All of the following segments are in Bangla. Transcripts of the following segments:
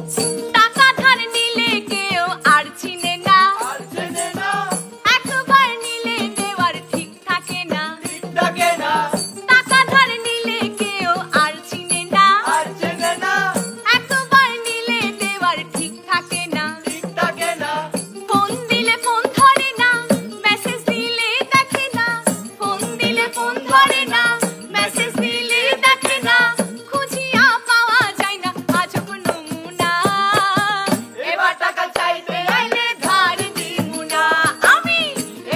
টাকা ধার নিলে কেউ আর চিনে না, একবার নিলে দেওয়ার ঠিক থাকে না। টাকা ধার নিলে কেউ আর চিনে না, একবার নিলে দেওয়ার ঠিক থাকে না। ফোন দিলে ফোন ধরে না, মেসেজ দিলে দেখে না। ফোন দিলে ফোন ধরে না, মেসেজ দিলে দেখে না। খুঁজিয়া পাওয়া যায় না আজব নমুনা। এবার টাকা চাইতে আইলে ধার দিমু না আমি,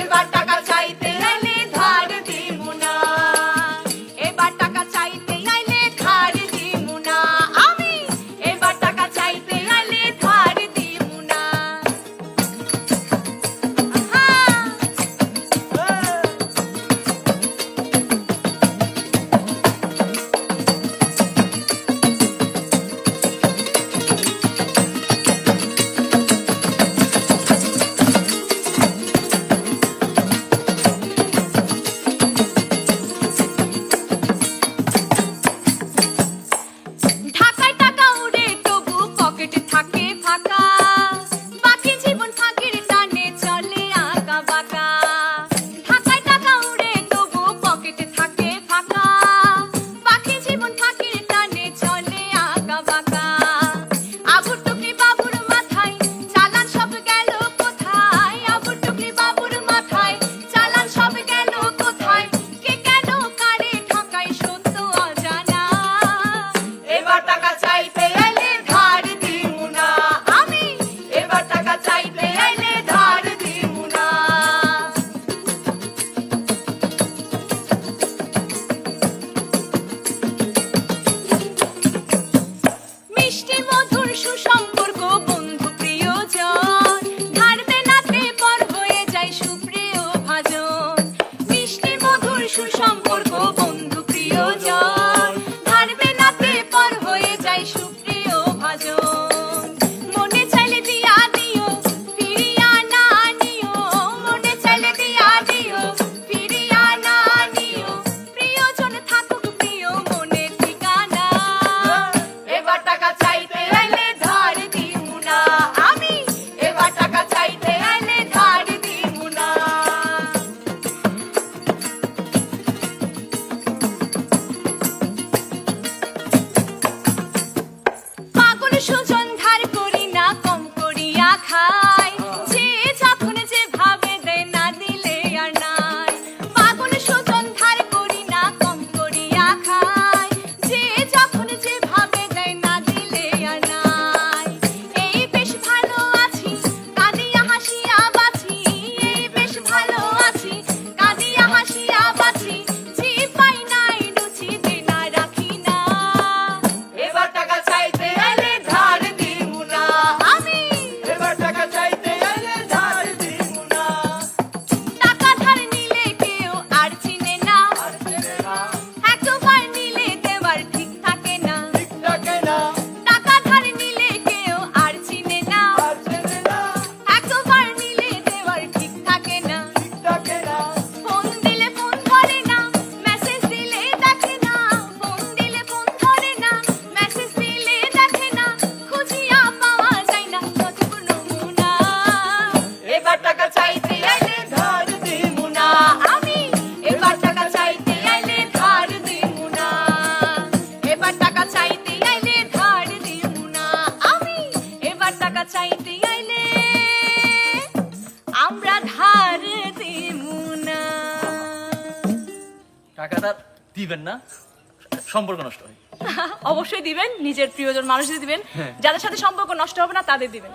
এবার টাকা চাইতে আইলে ধার দিমু না। এবার টাকা চাইতে আইলে ধার দিমু না আমি, এবার টাকা চাইতে আইলে ধার দিমু না। ঢাকায় টাকা উড়ে তবু পকেটে থাকে ফাঁকা, বাকি জীবন ফাঁকির টানে চলে আঁকা বাঁকা। ঢাকায় টাকা উড়ে তবু পকেটে থাকে ফাঁকা, বাকি জীবন ফাঁকির টানে চলে আঁকা বাঁকা। আবুর টুকরি বাবুর মাথায় চালান সব গেল কোথায়, আবুর টুকরি বাবুর মাথায় চালান সব গেল কোথায়। কে কেন কারে ঠকায় সত্য অজানা। এবার টাকা চাইতে আইলে ধার দিমু না আমি, এবার টাকা চাইতে আইলে ধার দিমু না। মিষ্টি মধুর সুসম্পর্ক বন্ধু প্রিয়জন, ধার দেনাতে পর হয়ে যায় সুপ্রিয় ভাজন। মিষ্টি মধুর সুসম্পর্ক বন্ধু প্রিয়জন, ধার দেনাতে পর হয়ে যায় সুপ্রিয় ভাজন। মনে চাইলে দিয়া দিও, ফিরিয়া না নিও। মনে চাইলে দিয়া দিও, ফিরিয়া না নিও। প্রিয়জন থাকুক প্রিয় মনে ঠিকানা। এবার টাকা চাইতে আইলে ধার দিমু না আমি, এবার টাকা চাইতে আইলে ধার দিমু না। পাগল সুজন ধার করি না কম করিয়া খাই, যে যখন যে ভাবে দেয় না দিলে আর নাই। পাগল সুজন ধার করি না কম করিয়া খাই, যে যখন যে ভাবে দেয় না দিলে আর নাই। এই বেশ ভালো আছি কাঁদিয়া হাসিয়া বাঁচি, এই বেশ ভালো আছি কাঁদিয়া হাসিয়া বাঁচি। যে পাই নাই রুচি দেনা রাখি না। এবার টাকা চাইতে আইলে ধার দিমু না আমি, এবার টাকা চাইতে আইলে ধার দিমু না। টাকা ধার নিলে কেউ আর চিনে না, একবার নিলে দেওয়ার ঠিক থাকে না। টাকা ধার নিলে কেউ আর চিনে না, একবার নিলে দেওয়ার ঠিক থাকে না। ফোন দিলে ফোন ধরে না, মেসেজ দিলে দেখে না। ফোন দিলে ফোন ধরে না, মেসেজ দিলে দেখে না। খুঁজিয়া পাওয়া যায় না সঠিক নমুনা। এবার টাকা চাইতে আইলে ধার দিমু না আমি, এবার টাকা চাইতে আইলে ধার দিমু না। এবার টাকা চাইতে আইলে ধার দিমু না আমি, এবার টাকা চাইতে আইলে আমরা ধার দিমু না। টাকাটা দিবেন না, সম্পর্ক নষ্ট হয়। অবশ্যই দিবেন, নিজের প্রিয়জন মানুষদের দিবেন, যাদের সাথে সম্পর্ক নষ্ট হবে না তাদের দিবেন।